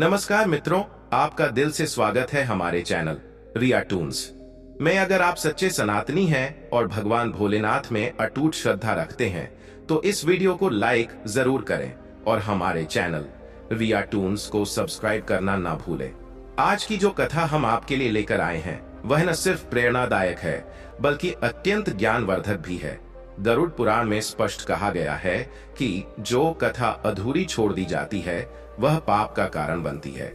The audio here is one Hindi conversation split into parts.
नमस्कार मित्रों, आपका दिल से स्वागत है हमारे चैनल रिया टून्स में। अगर आप सच्चे सनातनी हैं और भगवान भोलेनाथ में अटूट श्रद्धा रखते हैं तो इस वीडियो को लाइक जरूर करें और हमारे चैनल रिया टून्स को सब्सक्राइब करना ना भूलें। आज की जो कथा हम आपके लिए लेकर आए हैं वह न सिर्फ प्रेरणादायक है बल्कि अत्यंत ज्ञानवर्धक भी है। गरुड़ पुराण में स्पष्ट कहा गया है कि जो कथा अधूरी छोड़ दी जाती है वह पाप का कारण बनती है।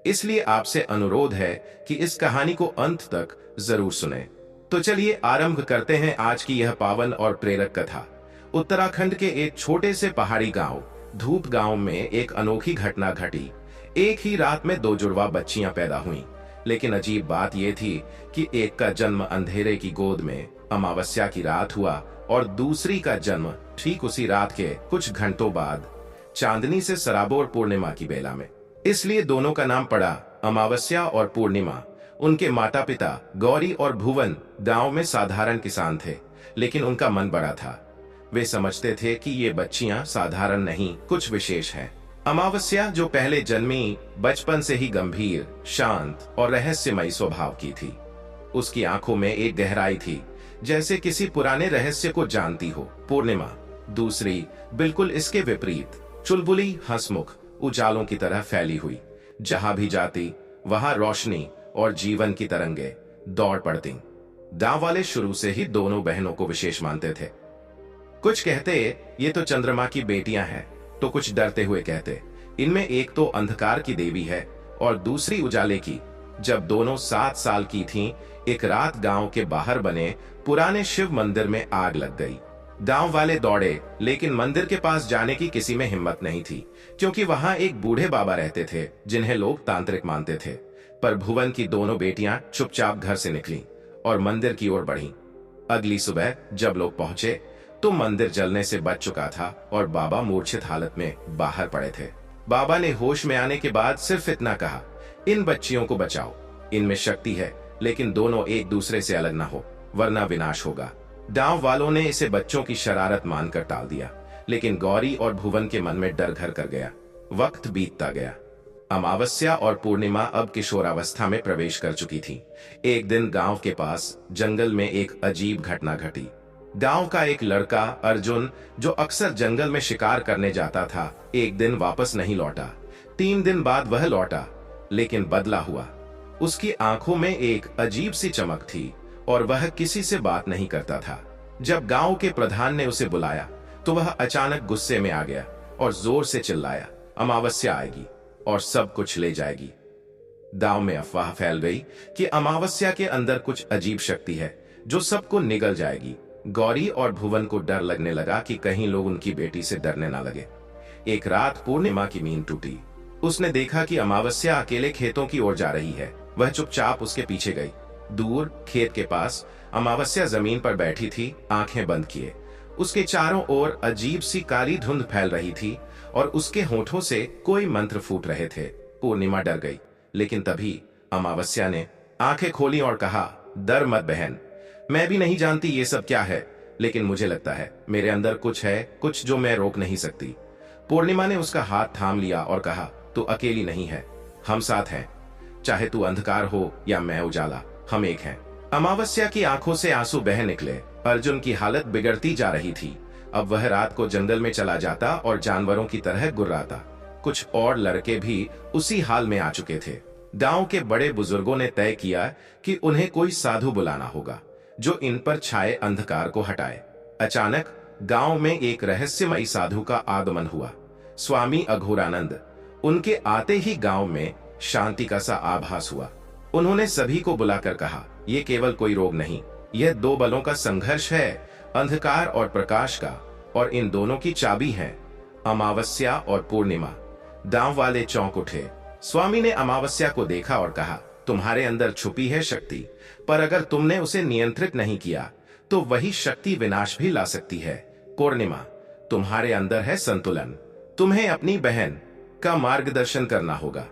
इसलिए आपसे अनुरोध है कि इस कहानी को अंत तक जरूर सुनें। तो चलिए आरंभ करते हैं आज की यह पावन और प्रेरक कथा। उत्तराखंड के एक छोटे से पहाड़ी गांव धूप गांव में एक अनोखी घटना घटी। एक ही रात में दो जुड़वा बच्चियां पैदा हुईं। लेकिन अजीब बात यह थी कि एक का जन्म अंधेरे की गोद में अमावस्या की रात हुआ और दूसरी का जन्म ठीक उसी रात के कुछ घंटों बाद चांदनी से सराबोर पूर्णिमा की बेला में। इसलिए दोनों का नाम पड़ा अमावस्या और पूर्णिमा। उनके माता पिता गौरी और भुवन गांव में साधारण किसान थे, लेकिन उनका मन बड़ा था। वे समझते थे कि ये बच्चियां साधारण नहीं, कुछ विशेष है। अमावस्या जो पहले जन्मी बचपन से ही गंभीर, शांत और रहस्यमयी स्वभाव की थी। उसकी आंखों में एक गहराई थी, जैसे किसी पुराने रहस्य को जानती हो। पूर्णिमा दूसरी बिल्कुल इसके विपरीत, चुलबुली, हंसमुख, उजालों की तरह फैली हुई। जहां भी जाती वहां रोशनी और जीवन की तरंगे दौड़ पड़ती। गांव वाले शुरू से ही दोनों बहनों को विशेष मानते थे। कुछ कहते ये तो चंद्रमा की बेटियां हैं, तो कुछ डरते हुए कहते इनमें एक तो अंधकार की देवी है और दूसरी उजाले की। जब दोनों 7 साल की थीं, एक रात गांव के बाहर बने पुराने शिव मंदिर में आग लग गई। गांव वाले दौड़े, लेकिन मंदिर के पास जाने की किसी में हिम्मत नहीं थी, क्योंकि वहां एक बूढ़े बाबा रहते थे जिन्हें लोग तांत्रिक मानते थे। पर भुवन की दोनों बेटियां चुपचाप घर से निकलीं और मंदिर की ओर बढ़ीं। अगली सुबह जब लोग पहुंचे तो मंदिर जलने से बच चुका था और बाबा मूर्छित हालत में बाहर पड़े थे। बाबा ने होश में आने के बाद सिर्फ इतना कहा, इन बच्चियों को बचाओ, इनमें शक्ति है, लेकिन दोनों एक दूसरे से अलग ना हो, वरना विनाश होगा। गांव वालों ने इसे बच्चों की शरारत मानकर टाल दिया, लेकिन गौरी और भुवन के मन में डर घर कर गया। वक्त बीतता गया। अमावस्या और पूर्णिमा अब किशोरावस्था में प्रवेश कर चुकी थी। एक दिन गांव के पास जंगल में एक अजीब घटना घटी। गांव का एक लड़का अर्जुन, जो अक्सर जंगल में शिकार करने जाता था, एक दिन वापस नहीं लौटा। 3 दिन बाद वह लौटा, लेकिन बदला हुआ। उसकी आंखों में एक अजीब सी चमक थी और वह किसी से बात नहीं करता था। जब गांव के प्रधान ने उसे बुलाया तो वह अचानक गुस्से में आ गया और जोर से चिल्लाया, अमावस्या आएगी और सब कुछ ले जाएगी। गांव में अफवाह फैल गई कि अमावस्या के अंदर कुछ अजीब शक्ति है जो सबको निगल जाएगी। गौरी और भुवन को डर लगने लगा कि कहीं लोग उनकी बेटी से डरने ना लगे। एक रात पूर्णिमा की नींद टूटी। उसने देखा कि अमावस्या अकेले खेतों की ओर जा रही है। वह चुपचाप उसके पीछे गई। दूर खेत के पास अमावस्या जमीन पर बैठी थी, आंखें बंद किए। उसके चारों ओर अजीब सी काली धुंध फैल रही थी और उसके होठों से कोई मंत्र फूट रहे थे। पूर्णिमा डर गई, लेकिन तभी अमावस्या ने आंखें खोली और कहा, डर मत बहन, मैं भी नहीं जानती ये सब क्या है, लेकिन मुझे लगता है मेरे अंदर कुछ है, कुछ जो मैं रोक नहीं सकती। पूर्णिमा ने उसका हाथ थाम लिया और कहा, तू अकेली नहीं है, हम साथ हैं। चाहे तू अंधकार हो या मैं उजाला, हम एक हैं। अमावस्या की आंखों से आंसू बह निकले। अर्जुन की हालत बिगड़ती जा रही थी। अब वह रात को जंगल में चला जाता और जानवरों की तरह गुर्राता। कुछ और लड़के भी उसी हाल में आ चुके थे। गांव के बड़े बुजुर्गों ने तय किया कि उन्हें कोई साधु बुलाना होगा जो इन पर छाए अंधकार को हटाए। अचानक गांव में एक रहस्यमयी साधु का आगमन हुआ, स्वामी अघोरानंद। उनके आते ही गांव में शांति का सा आभास हुआ। उन्होंने सभी को बुलाकर कहा, यह केवल कोई रोग नहीं, यह 2 बलों का संघर्ष है, अंधकार और प्रकाश का, और इन दोनों की चाबी है अमावस्या और पूर्णिमा। गांव वाले चौंक उठे। स्वामी ने अमावस्या को देखा और कहा, तुम्हारे अंदर छुपी है शक्ति, पर अगर तुमने उसे नियंत्रित नहीं किया तो वही शक्ति विनाश भी ला सकती है। पूर्णिमा, तुम्हारे अंदर है संतुलन, तुम्हें अपनी बहन का मार्गदर्शन करना होगा।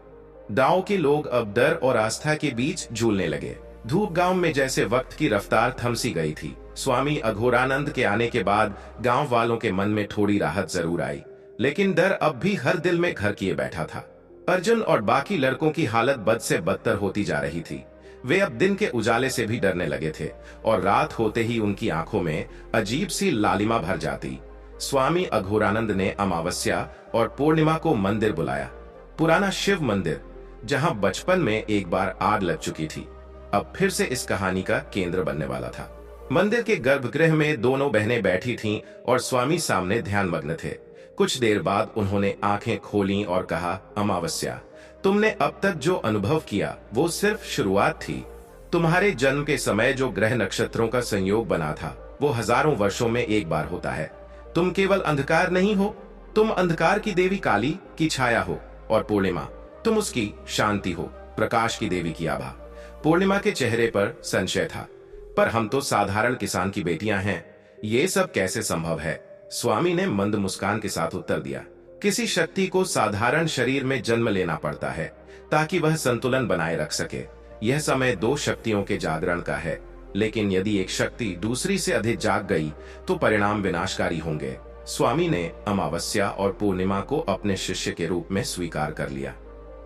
गांव के लोग अब डर और आस्था के बीच झूलने लगे। धूप गांव में जैसे वक्त की रफ्तार थमसी गई थी। स्वामी अघोरानंद के आने के बाद गांव वालों के मन में थोड़ी राहत जरूर आई, लेकिन डर अब भी हर दिल में घर किए बैठा था। अर्जुन और बाकी लड़कों की हालत बद से बदतर होती जा रही थी। वे अब दिन के उजाले से भी डरने लगे थे और रात होते ही उनकी आंखों में अजीब सी लालिमा भर जाती। स्वामी अघोरानंद ने अमावस्या और पूर्णिमा को मंदिर बुलाया। पुराना शिव मंदिर, जहां बचपन में एक बार आग लग चुकी थी, अब फिर से इस कहानी का केंद्र बनने वाला था। मंदिर के गर्भगृह में दोनों बहनें बैठी थीं और स्वामी सामने ध्यानमग्न थे। कुछ देर बाद उन्होंने आंखें खोलीं और कहा, अमावस्या, तुमने अब तक जो अनुभव किया वो सिर्फ शुरुआत थी। तुम्हारे जन्म के समय जो ग्रह नक्षत्रों का संयोग बना था वो हजारों वर्षों में एक बार होता है। तुम केवल अंधकार नहीं हो, तुम अंधकार की देवी काली की छाया हो, और पूर्णिमा, तुम उसकी शांति हो, प्रकाश की देवी की आभा। पूर्णिमा के चेहरे पर संशय था, पर हम तो साधारण किसान की बेटियां हैं, ये सब कैसे संभव है? स्वामी ने मंद मुस्कान के साथ उत्तर दिया, किसी शक्ति को साधारण शरीर में जन्म लेना पड़ता है ताकि वह संतुलन बनाए रख सके। यह समय दो शक्तियों के जागरण का है, लेकिन यदि एक शक्ति दूसरी से अधिक जाग गई तो परिणाम विनाशकारी होंगे। स्वामी ने अमावस्या और पूर्णिमा को अपने शिष्य के रूप में स्वीकार कर लिया।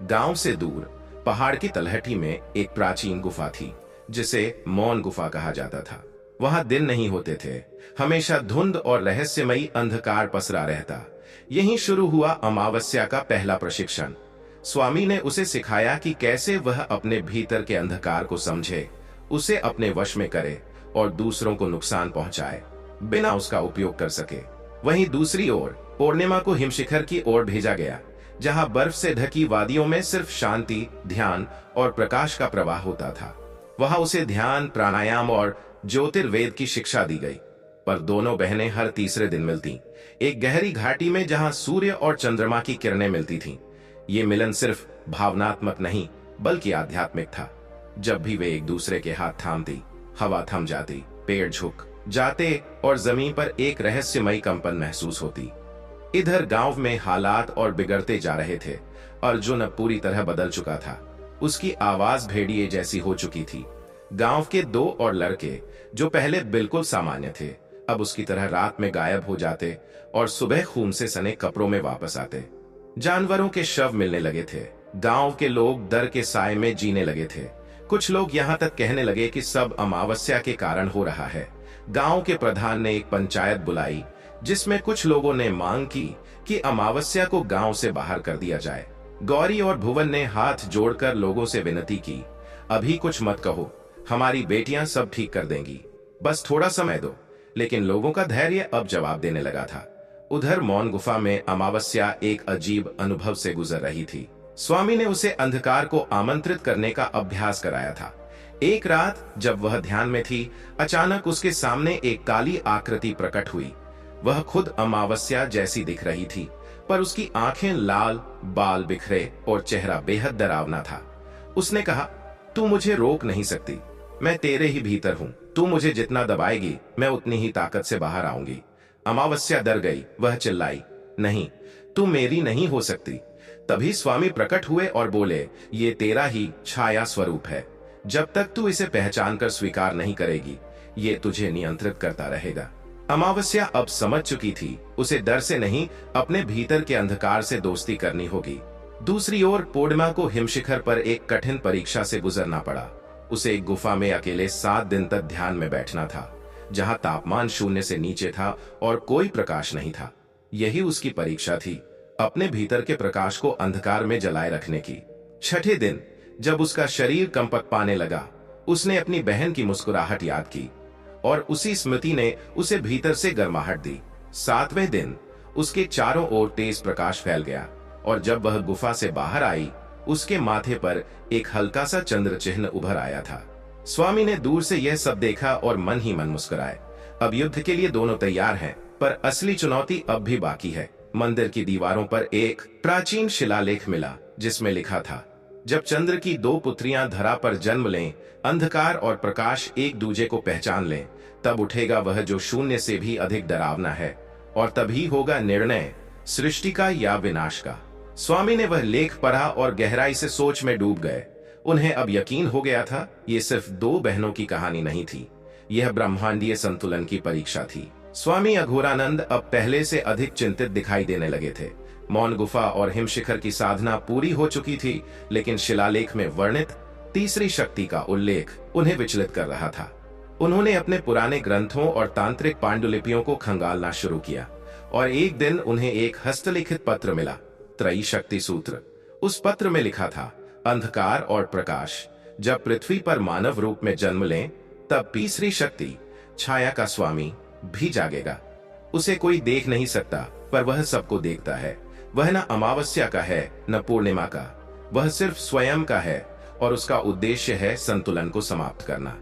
गांव से दूर पहाड़ की तलहटी में एक प्राचीन गुफा थी, जिसे मौन गुफा कहा जाता था। वहां दिन नहीं होते थे, हमेशा धुंध और रहस्यमयी अंधकार पसरा रहता। यहीं शुरू हुआ अमावस्या का पहला प्रशिक्षण। स्वामी ने उसे सिखाया कि कैसे वह अपने भीतर के अंधकार को समझे, उसे अपने वश में करे और दूसरों को नुकसान पहुंचाए बिना उसका उपयोग कर सके। वहीं दूसरी ओर पूर्णिमा को हिमशिखर की ओर भेजा गया, जहां बर्फ से ढकी वादियों में सिर्फ शांति, ध्यान और प्रकाश का प्रवाह होता था। वहां उसे ध्यान, प्राणायाम और ज्योतिर्वेद की शिक्षा दी गई। पर दोनों बहनें हर तीसरे दिन मिलती, एक गहरी घाटी में जहां सूर्य और चंद्रमा की किरणें मिलती थीं। ये मिलन सिर्फ भावनात्मक नहीं बल्कि आध्यात्मिक था। जब भी वे एक दूसरे के हाथ थामती, हवा थम जाती, पेड़ झुक जाते और जमीन पर एक रहस्यमयी कंपन महसूस होती। इधर गांव में हालात और बिगड़ते जा रहे थे। अर्जुन अब पूरी तरह बदल चुका था, उसकी आवाज भेड़िए जैसी हो चुकी थी। गांव के दो और लड़के जो पहले बिल्कुल सामान्य थे, अब उसकी तरह रात में गायब हो जाते और सुबह खून से सने कपड़ों में वापस आते। जानवरों के शव मिलने लगे थे। गांव के लोग डर के साए में जीने लगे थे। कुछ लोग यहाँ तक कहने लगे कि सब अमावस्या के कारण हो रहा है। गांव के प्रधान ने एक पंचायत बुलाई, जिसमें कुछ लोगों ने मांग की कि अमावस्या को गांव से बाहर कर दिया जाए। गौरी और भुवन ने हाथ जोड़कर लोगों से विनती की, अभी कुछ मत कहो, हमारी बेटियां सब ठीक कर देंगी, बस थोड़ा समय दो। लेकिन लोगों का धैर्य अब जवाब देने लगा था। उधर मौन गुफा में अमावस्या एक अजीब अनुभव से गुजर रही थी। स्वामी ने उसे अंधकार को आमंत्रित करने का अभ्यास कराया था। एक रात जब वह ध्यान में थी, अचानक उसके सामने एक काली आकृति प्रकट हुई। वह खुद अमावस्या जैसी दिख रही थी, पर उसकी आंखें लाल, बाल बिखरे और चेहरा बेहद डरावना था। उसने कहा, तू मुझे रोक नहीं सकती, मैं तेरे ही भीतर हूं। तू मुझे जितना दबाएगी मैं उतनी ही ताकत से बाहर आऊंगी। अमावस्या डर गई, वह चिल्लाई, नहीं, तू मेरी नहीं हो सकती। तभी स्वामी प्रकट हुए और बोले, ये तेरा ही छाया स्वरूप है। जब तक तू इसे पहचान कर स्वीकार नहीं करेगी, ये तुझे नियंत्रित करता रहेगा। अमावस्या अब समझ चुकी थी, उसे डर से नहीं, अपने भीतर के अंधकार से दोस्ती करनी होगी। दूसरी ओर पूर्णिमा को हिमशिखर पर एक कठिन परीक्षा से गुजरना पड़ा। उसे एक गुफा में अकेले 7 दिन तक ध्यान में बैठना था, जहां तापमान 0 से नीचे था और कोई प्रकाश नहीं था। यही उसकी परीक्षा थी, अपने भीतर के प्रकाश को अंधकार में जलाए रखने की। छठे दिन जब उसका शरीर कंपक पाने लगा, उसने अपनी बहन की मुस्कुराहट याद की और उसी स्मृति ने उसे भीतर से गर्माहट दी। 7वें दिन उसके चारों ओर तेज प्रकाश फैल गया और जब वह गुफा से बाहर आई, उसके माथे पर एक हल्का सा चंद्र चिन्ह उभर आया था। स्वामी ने दूर से यह सब देखा और मन ही मन मुस्कुराए। अब युद्ध के लिए दोनों तैयार हैं, पर असली चुनौती अब भी बाकी है। मंदिर की दीवारों पर एक प्राचीन शिलालेख मिला, जिसमें लिखा था, जब चंद्र की 2 पुत्रियां धरा पर जन्म लें, अंधकार और प्रकाश एक दूजे को पहचान लें, तब उठेगा वह जो 0 से भी अधिक डरावना है, और तभी होगा निर्णय सृष्टि का या विनाश का। स्वामी ने वह लेख पढ़ा और गहराई से सोच में डूब गए। उन्हें अब यकीन हो गया था, ये सिर्फ 2 बहनों की कहानी नहीं थी, यह ब्रह्मांडीय संतुलन की परीक्षा थी। स्वामी अघोरानंद अब पहले से अधिक चिंतित दिखाई देने लगे थे। मौन गुफा और हिमशिखर की साधना पूरी हो चुकी थी, लेकिन शिलालेख में वर्णित तीसरी शक्ति का उल्लेख उन्हें विचलित कर रहा था। उन्होंने अपने पुराने ग्रंथों और तांत्रिक पांडुलिपियों को खंगालना शुरू किया और एक दिन उन्हें एक हस्तलिखित पत्र मिला, त्रयी शक्ति सूत्र। उस पत्र में लिखा था, अंधकार और प्रकाश जब पृथ्वी पर मानव रूप में जन्म लें, तब तीसरी शक्ति छाया का स्वामी भी जागेगा। उसे कोई देख नहीं सकता, पर वह सबको देखता है। वह न अमावस्या का है न पूर्णिमा का, वह सिर्फ स्वयं का है और उसका उद्देश्य है संतुलन को समाप्त करना।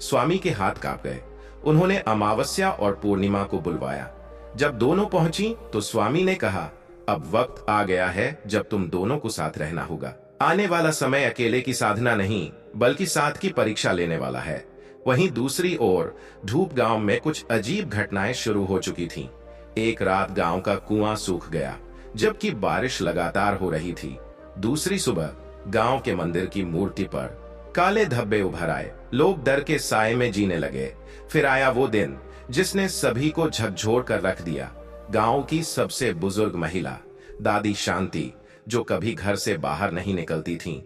स्वामी के हाथ कांप गए। उन्होंने अमावस्या और पूर्णिमा को बुलवाया। जब दोनों पहुंची तो स्वामी ने कहा, अब वक्त आ गया है जब तुम दोनों को साथ रहना होगा। आने वाला समय अकेले की साधना नहीं, बल्कि साथ की परीक्षा लेने वाला है। वहीं दूसरी ओर धूप गांव में कुछ अजीब घटनाएं शुरू हो चुकी थीं। एक रात गांव का कुआं सूख गया, जबकि बारिश लगातार हो रही थी। दूसरी सुबह गांव के मंदिर की मूर्ति पर काले धब्बे उभर आए। लोग डर के साए में जीने लगे। फिर आया वो दिन जिसने सभी को झकझोर कर रख दिया। गांव की सबसे बुजुर्ग महिला दादी शांति, जो कभी घर से बाहर नहीं निकलती थीं,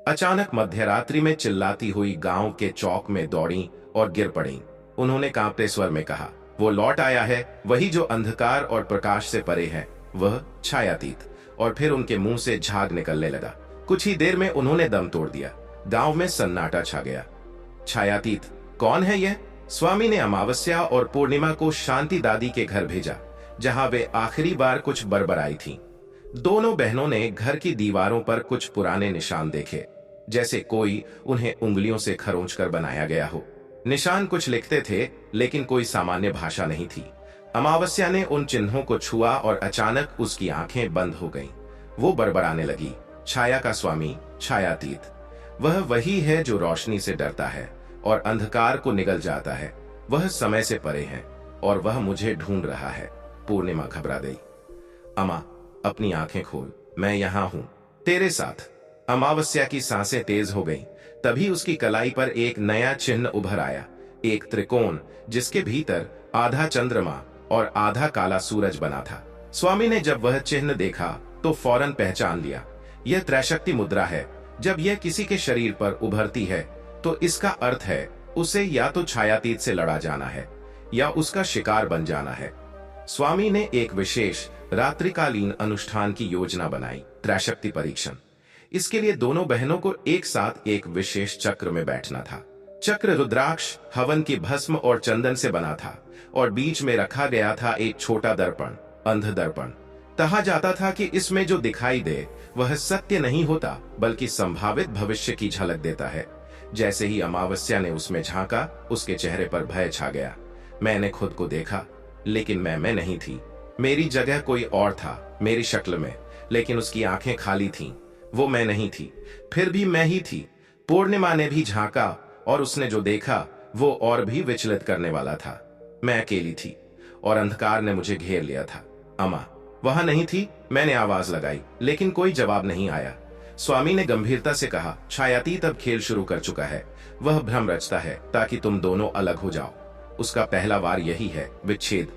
अचानक मध्यरात्रि में चिल्लाती हुई गांव के चौक में दौड़ी और गिर पड़ी। उन्होंने कांपते स्वर में कहा, वो लौट आया है, वही जो अंधकार और प्रकाश से परे है, वह छायातीत। और फिर उनके मुंह से झाग निकलने लगा। कुछ ही देर में उन्होंने दम तोड़ दिया। गांव में सन्नाटा छा गया। छायातीत कौन है यह? स्वामी ने अमावस्या और पूर्णिमा को शांति दादी के घर भेजा, जहां वे आखिरी बार कुछ बरबराई थीं। दोनों बहनों ने घर की दीवारों पर कुछ पुराने निशान देखे, जैसे कोई उन्हें उंगलियों से खरोंच कर बनाया गया हो। निशान कुछ लिखते थे, लेकिन कोई सामान्य भाषा नहीं थी। अमावस्या ने उन चिन्हों को छुआ और अचानक उसकी आंखें बंद हो गईं। वो बड़बड़ाने लगी, छाया का स्वामी, छायातीत, वह वही है जो रोशनी से डरता है और अंधकार को निगल जाता है। वह समय से परे है और वह मुझे ढूंढ रहा है। पूर्णिमा घबरा गई। अमा, अपनी आंखें खोल, मैं यहां हूं, तेरे साथ। अमावस्या की सांसें तेज हो गईं। तभी उसकी कलाई पर एक नया चिन्ह उभर आया, एक त्रिकोण जिसके भीतर आधा चंद्रमा और आधा काला सूरज बना था। स्वामी ने जब वह चिन्ह देखा तो फौरन पहचान लिया, यह त्रैशक्ति मुद्रा है। जब यह किसी के शरीर पर उभरती है तो इसका अर्थ है उसे या तो छायातीत से लड़ा जाना है या उसका शिकार बन जाना है। स्वामी ने एक विशेष रात्रिकालीन अनुष्ठान की योजना बनाई, त्रैशक्ति परीक्षण। इसके लिए दोनों बहनों को एक साथ एक विशेष चक्र में बैठना था। चक्र रुद्राक्ष, हवन की भस्म और चंदन से बना था और बीच में रखा गया था एक छोटा दर्पण, अंध दर्पण। कहा जाता था कि इसमें जो दिखाई दे वह सत्य नहीं होता, बल्कि संभावित भविष्य की झलक देता है। जैसे ही अमावस्या ने उसमें झांका, उसके चेहरे पर भय छा गया। मैंने खुद को देखा, लेकिन मैं नहीं थी। मेरी जगह कोई और था, मेरी शक्ल में, लेकिन उसकी आंखें खाली थीं। वो मैं नहीं थी, फिर भी मैं ही थी। पूर्णिमा ने भी झांका और उसने जो देखा वो और भी विचलित करने वाला था। मैं अकेली थी और अंधकार ने मुझे घेर लिया था। अमा वहां नहीं थी। मैंने आवाज लगाई, लेकिन कोई जवाब नहीं आया। स्वामी ने गंभीरता से कहा, छायातीत अब खेल शुरू कर चुका है। वह भ्रम रचता है ताकि तुम दोनों अलग हो जाओ। उसका पहला वार यही है, विच्छेद।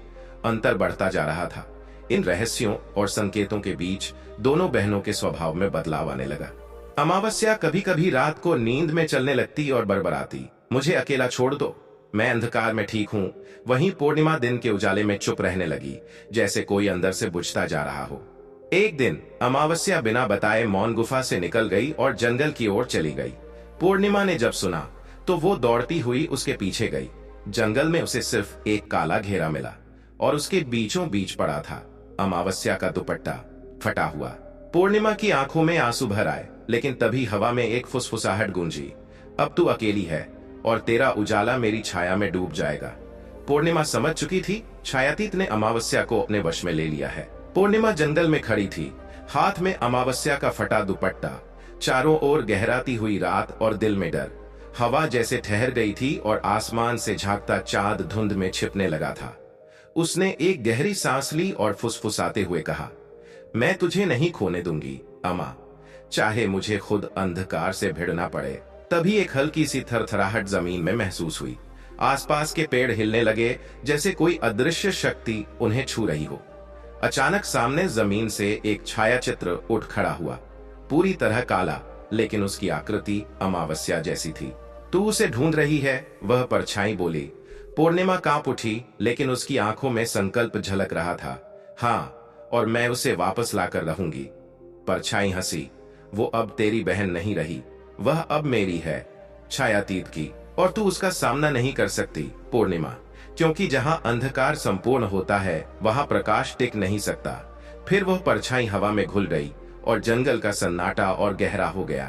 अंतर बढ़ता जा रहा था। इन रहस्यों और संकेतों के बीच दोनों बहनों के स्वभाव में बदलाव आने लगा। अमावस्या कभी कभी रात को नींद में चलने लगती और बड़बड़ाती, मुझे अकेला छोड़ दो, मैं अंधकार में ठीक हूं। वहीं पूर्णिमा दिन के उजाले में चुप रहने लगी, जैसे कोई अंदर से बुझता जा रहा हो। एक दिन अमावस्या बिना बताए मौन गुफा से निकल गई और जंगल की ओर चली गई। पूर्णिमा ने जब सुना तो वो दौड़ती हुई उसके पीछे गई। जंगल में उसे सिर्फ एक काला घेरा मिला और उसके बीचों बीच पड़ा था अमावस्या का दुपट्टा, फटा हुआ। पूर्णिमा की आंखों में आंसू भर आए, लेकिन तभी हवा में एक फुसफुसाहट गूंजी, अब तू अकेली है और तेरा उजाला मेरी छाया में डूब जाएगा। पूर्णिमा समझ चुकी थी, छायातीत ने अमावस्या को अपने वश में ले लिया है। पूर्णिमा जंगल में खड़ी थी, हाथ में अमावस्या का फटा दुपट्टा, चारों ओर गहराती हुई रात और दिल में डर। हवा जैसे ठहर गई थी और आसमान से झांकता चांद धुंध में छिपने लगा था। उसने एक गहरी सांस ली और फुसफुसाते हुए कहा, मैं तुझे नहीं खोने दूंगी अमा, चाहे मुझे खुद अंधकार से भिड़ना पड़े। तभी एक हल्की सी थरथराहट जमीन में महसूस हुई। आसपास के पेड़ हिलने लगे, जैसे कोई अदृश्य शक्ति उन्हें छू रही हो। अचानक सामने जमीन से एक छाया चित्र उठ खड़ा हुआ, पूरी तरह काला, लेकिन उसकी आकृति अमावस्या जैसी थी। तू उसे ढूंढ रही है? वह परछाई बोली। पूर्णिमा कांप उठी, लेकिन उसकी आंखों में संकल्प झलक रहा था। हाँ, और मैं उसे वापस लाकर रहूंगी। परछाई हंसी। वो अब तेरी बहन नहीं रही, वह अब मेरी है, छायातीत की, और तू उसका सामना नहीं कर सकती पूर्णिमा, क्योंकि जहां अंधकार संपूर्ण होता है वहां प्रकाश टिक नहीं सकता। फिर वह परछाई हवा में घुल गई और जंगल का सन्नाटा और गहरा हो गया।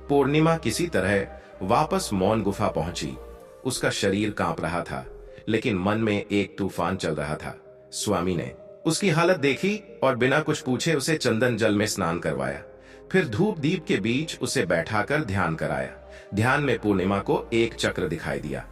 पूर्णिमा किसी तरह वापस मौन गुफा पहुंची। उसका शरीर कांप रहा था, लेकिन मन में एक तूफान चल रहा था। स्वामी ने उसकी हालत देखी और बिना कुछ पूछे उसे चंदन जल में स्नान करवाया। फिर धूप दीप के बीच उसे बैठाकर ध्यान कराया। ध्यान में पूर्णिमा को एक चक्र दिखाई दिया,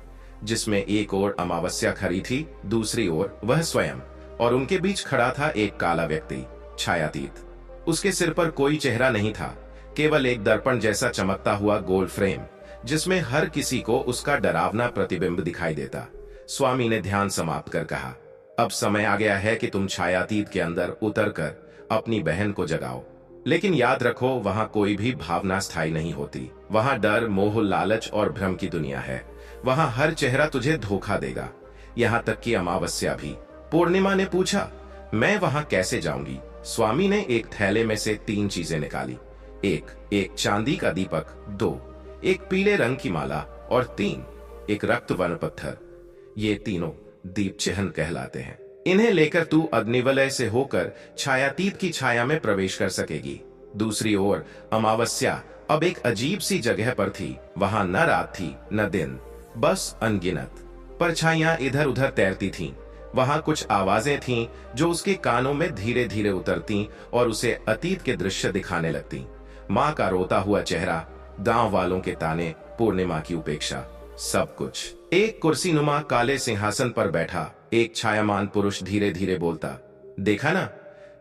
जिसमें एक ओर अमावस्या खड़ी थी, दूसरी ओर वह स्वयं, और उनके बीच खड़ा था एक काला व्यक्ति, छायातीत। उसके सिर पर कोई चेहरा नहीं था, केवल एक दर्पण जैसा चमकता हुआ गोल फ्रेम, जिसमें हर किसी को उसका डरावना प्रतिबिंब दिखाई देता। स्वामी ने ध्यान समाप्त कर कहा, अब समय आ गया है कि तुम छायातीत के अंदर उतरकर अपनी बहन को जगाओ। लेकिन याद रखो, वहां कोई भी भावना स्थायी नहीं होती। वहां डर, मोह, लालच और भ्रम की दुनिया है। वहां हर चेहरा तुझे धोखा देगा, यहाँ तक कि अमावस्या भी। पूर्णिमा ने पूछा, मैं वहां कैसे जाऊंगी? स्वामी ने एक थैले में से 3 चीजें निकाली। एक चांदी का दीपक, 2 एक पीले रंग की माला, और 3 एक रक्त वर्ण पत्थर। ये तीनों दीप चिन्ह कहलाते हैं। इन्हें लेकर तू अग्निवलय से होकर छायातीत की छाया में प्रवेश कर सकेगी। दूसरी ओर अमावस्या अब एक अजीब सी जगह पर थी। वहां न रात थी न दिन, बस अनगिनत परछाइयां इधर उधर तैरती थीं। वहां कुछ आवाजें थीं जो उसके कानों में धीरे धीरे उतरती और उसे अतीत के दृश्य दिखाने लगती। माँ का रोता हुआ चेहरा, गांव वालों के ताने, पूर्णिमा की उपेक्षा, सब कुछ। एक कुर्सीनुमा काले सिंहासन पर बैठा एक छायामान पुरुष धीरे धीरे बोलता, देखा ना,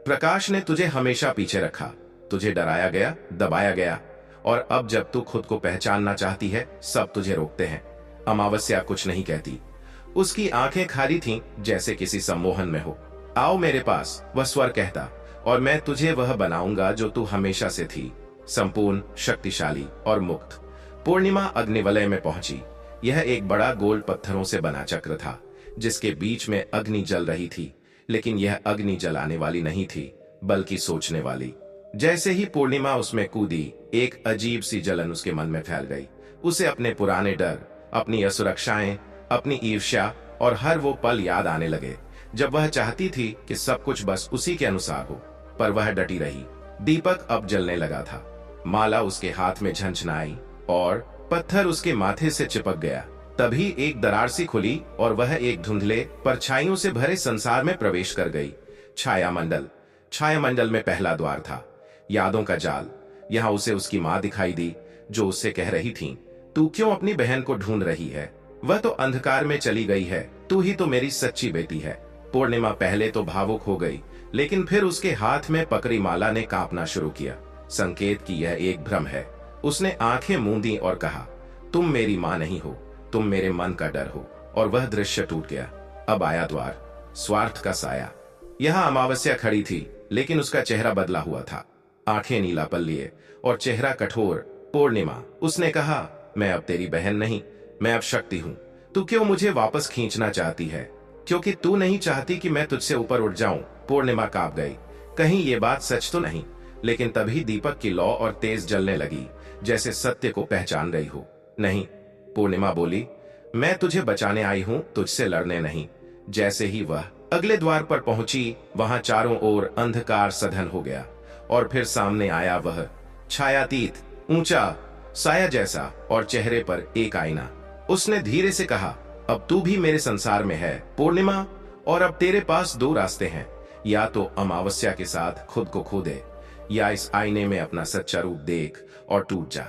प्रकाश ने तुझे हमेशा पीछे रखा। तुझे डराया गया, दबाया गया, और अब जब तू खुद को पहचानना चाहती है, सब तुझे रोकते हैं। अमावस्या कुछ नहीं कहती। उसकी आंखें खाली थीं, जैसे किसी सम्मोहन में हो। आओ मेरे पास, वह स्वर कहता, और मैं तुझे वह बनाऊंगा जो तू हमेशा से थी, संपूर्ण, शक्तिशाली और मुक्त। पूर्णिमा अग्निवलय में पहुंची। यह एक बड़ा गोल पत्थरों से बना चक्र था, जिसके बीच में अग्नि जल रही थी। लेकिन यह अग्नि जलाने वाली नहीं थी, बल्कि सोचने वाली। जैसे ही पूर्णिमा उसमें कूदी, एक अजीब सी जलन उसके मन में फैल गई। उसे अपने पुराने डर, अपनी असुरक्षाएं, अपनी ईर्ष्या और हर वो पल याद आने लगे जब वह चाहती थी कि सब कुछ बस उसी के अनुसार हो, पर वह डटी रही। दीपक अब जलने लगा था। माला उसके हाथ में झंझनाई और पत्थर उसके माथे से चिपक गया। तभी एक दरार सी खुली और वह एक धुंधले परछाइयों से भरे संसार में प्रवेश कर गई। छायामंडल में पहला द्वार था, यादों का जाल। यहाँ उसे उसकी माँ दिखाई दी, जो उससे कह रही थी, तू क्यों अपनी बहन को ढूंढ रही है? वह तो अंधकार में चली गई है, तू ही तो मेरी सच्ची बेटी है। पूर्णिमा पहले तो भावुक हो गई, लेकिन फिर उसके हाथ में पकड़ी माला ने कांपना शुरू किया, संकेत कि यह एक भ्रम है। उसने आंखें मूंदी और कहा, तुम मेरी माँ नहीं हो, तुम मेरे मन का डर हो। और वह दृश्य टूट गया। अब आया द्वार, स्वार्थ का साया। यहाँ अमावस्या खड़ी थी, लेकिन उसका चेहरा बदला हुआ था। आंखें नीलापन लिए और चेहरा कठोर। पूर्णिमा, उसने कहा, मैं अब तेरी बहन नहीं, मैं अब शक्ति हूँ। तू क्यों मुझे वापस खींचना चाहती है? क्योंकि तू नहीं चाहती कि मैं तुझसे ऊपर उठ जाऊं। पूर्णिमा कांप गई, कहीं ये बात सच तो नहीं। लेकिन तभी दीपक की लौ और तेज जलने लगी, जैसे सत्य को पहचान रही हो। नहीं, पूर्णिमा बोली, मैं तुझे बचाने आई हूं, तुझसे लड़ने नहीं। जैसे ही वह अगले द्वार पर पहुंची, वहां चारों ओर अंधकार सघन हो गया और फिर सामने आया वह छायातीत, ऊंचा, साया जैसा, और चेहरे पर एक आईना। उसने धीरे से कहा, अब तू भी मेरे संसार में है पूर्णिमा, और अब तेरे पास 2 रास्ते हैं। या तो अमावस्या के साथ खुद को खो दे, या इस आईने में अपना सच्चा रूप देख और टूट जा।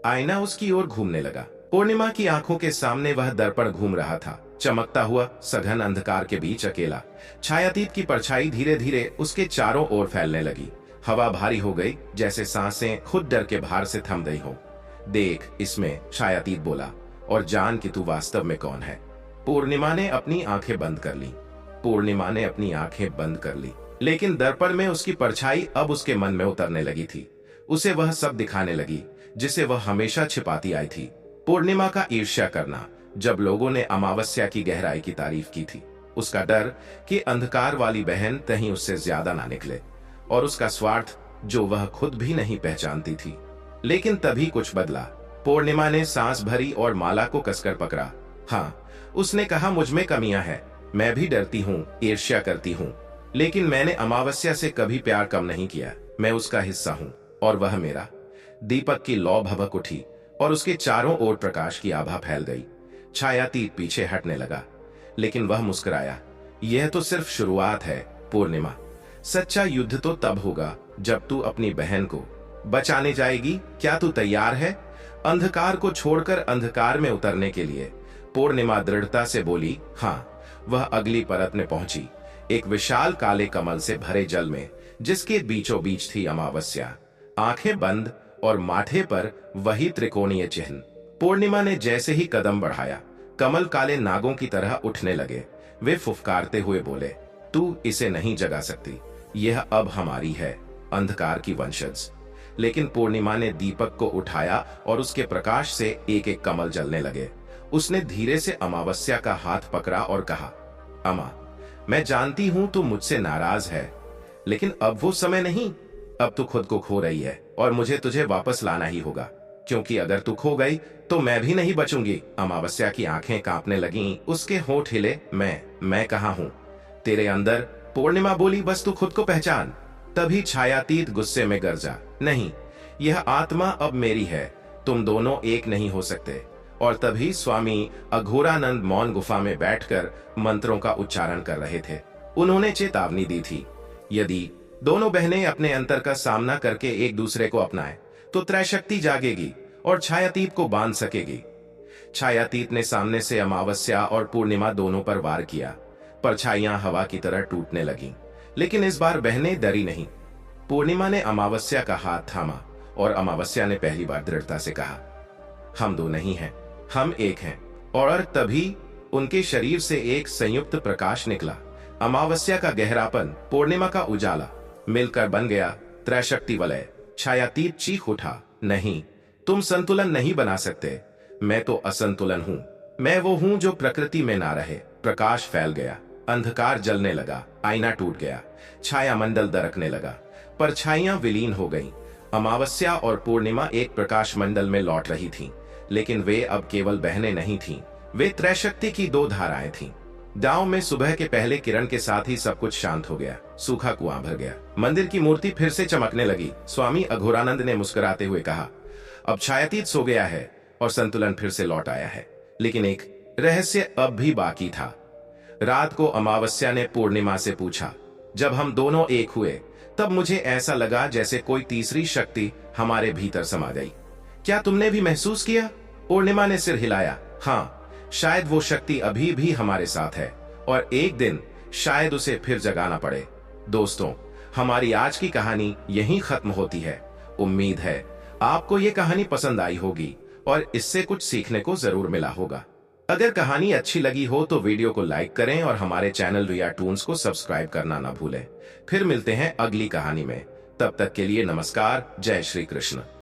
आईना उसकी ओर घूमने लगा। पूर्णिमा की आंखों के सामने वह दर्पण घूम रहा था, चमकता हुआ सघन अंधकार के बीच अकेला। छायातीत की परछाई धीरे धीरे उसके चारों ओर फैलने लगी। हवा भारी हो गई, जैसे सांसें खुद डर के भार से थम गई हो। देख इसमें, छायातीत बोला, और जान कि तू वास्तव में कौन है। पूर्णिमा ने अपनी आंखें बंद कर ली। लेकिन दर्पण में उसकी परछाई अब उसके मन में उतरने लगी थी। उसे वह सब दिखाने लगी जिसे वह हमेशा छिपाती आई थी। पूर्णिमा का ईर्ष्या करना जब लोगों ने अमावस्या की गहराई की तारीफ की थी, उसका डर कि अंधकार वाली बहन कहीं उससे ज्यादा ना निकले, और उसका स्वार्थ जो वह खुद भी नहीं पहचानती थी। लेकिन तभी कुछ बदला। पूर्णिमा ने सांस भरी और माला को कसकर पकड़ा। हाँ, उसने कहा, मुझ में कमियां हैं, मैं भी डरती हूँ, ईर्ष्या करती हूँ, लेकिन मैंने अमावस्या से कभी प्यार कम नहीं किया। मैं उसका हिस्सा हूँ और वह मेरा। दीपक की लौ भभक उठी और उसके चारों ओर प्रकाश की आभा फैल गई। छायातीत पीछे हटने लगा, लेकिन वह मुस्कुराया। यह तो सिर्फ शुरुआत है पूर्णिमा। सच्चा युद्ध तो तब होगा जब तू अपनी बहन को बचाने जाएगी। क्या तू तैयार है अंधकार को छोड़कर अंधकार में उतरने के लिए? पूर्णिमा दृढ़ता से बोली, हाँ। वह अगली परत में पहुंची, एक विशाल काले कमल से भरे जल में, जिसके बीचों बीच थी अमावस्या, आंखें बंद और माथे पर वही त्रिकोणीय चिन्ह। पूर्णिमा ने जैसे ही कदम बढ़ाया, कमल काले नागों की तरह उठने लगे। वे फुफकारते हुए बोले, तू इसे नहीं जगा सकती, यह अब हमारी है, अंधकार की वंशज। लेकिन पूर्णिमा ने दीपक को उठाया और उसके प्रकाश से एक एक कमल जलने लगे। उसने धीरे से अमावस्या का हाथ पकड़ा और कहा, अमा, मैं जानती हूं तू मुझसे नाराज है, लेकिन अब वो समय नहीं। अब तू खुद को खो रही है और मुझे तुझे वापस लाना ही होगा, क्योंकि अगर तू खो गई तो मैं भी नहीं बचूंगी। अमावस्या की आंखें कांपने लगीं, उसके होंठ हिले। मैं कहाँ हूं? तेरे अंदर। पूर्णिमा बोली, बस तू खुद को पहचान। तभी छायातीत गुस्से में गरजा, नहीं, यह आत्मा अब मेरी है, तुम दोनों एक नहीं हो सकते। और तभी स्वामी अघोरानंद मौन गुफा में बैठकर मंत्रों का उच्चारण कर रहे थे। उन्होंने चेतावनी दी थी, यदि दोनों बहनें अपने अंतर का सामना करके एक दूसरे को अपनाएं, तो त्रैशक्ति जागेगी और छायातीत को बांध सकेगी। छायातीत ने सामने से अमावस्या और पूर्णिमा दोनों पर वार किया। परछाइयां हवा की तरह टूटने लगीं, लेकिन इस बार बहनें डरी नहीं। पूर्णिमा ने अमावस्या का हाथ थामा और अमावस्या ने पहली बार दृढ़ता से कहा, हम दो नहीं हैं, हम एक हैं। और तभी उनके शरीर से एक संयुक्त प्रकाश निकला। अमावस्या का गहरापन, पूर्णिमा का उजाला मिलकर बन गया त्रैशक्ति वलय। छायातीत चीख उठा, नहीं, तुम संतुलन नहीं बना सकते। मैं तो असंतुलन हूं, मैं वो हूं जो प्रकृति में ना रहे। प्रकाश फैल गया, अंधकार जलने लगा, आईना टूट गया, छाया मंडल दरकने लगा, परछाइयां विलीन हो गईं। अमावस्या और पूर्णिमा एक प्रकाश मंडल में लौट रही थीं, लेकिन वे अब केवल बहनें नहीं थीं, वे त्रैशक्ति की दो धाराएं थीं। गांव में सुबह के पहले किरण के साथ ही सब कुछ शांत हो गया। सूखा कुआं भर गया, मंदिर की मूर्ति फिर से चमकने लगी। स्वामी अघोरानंद ने मुस्कुराते हुए कहा, अब छायातीत सो गया है और संतुलन फिर से लौट आया है। लेकिन एक रहस्य अब भी बाकी था। रात को अमावस्या ने पूर्णिमा से पूछा, जब हम दोनों एक हुए तब मुझे ऐसा लगा जैसे कोई तीसरी शक्ति हमारे भीतर समा गई। क्या तुमने भी महसूस किया? पूर्णिमा ने सिर हिलाया, हाँ, शायद वो शक्ति अभी भी हमारे साथ है और एक दिन शायद उसे फिर जगाना पड़े। दोस्तों, हमारी आज की कहानी यहीं खत्म होती है। उम्मीद है आपको ये कहानी पसंद आई होगी और इससे कुछ सीखने को जरूर मिला होगा। अगर कहानी अच्छी लगी हो तो वीडियो को लाइक करें और हमारे चैनल रियाटून्स को सब्सक्राइब करना ना भूलें। फिर मिलते हैं अगली कहानी में, तब तक के लिए नमस्कार, जय श्री कृष्ण।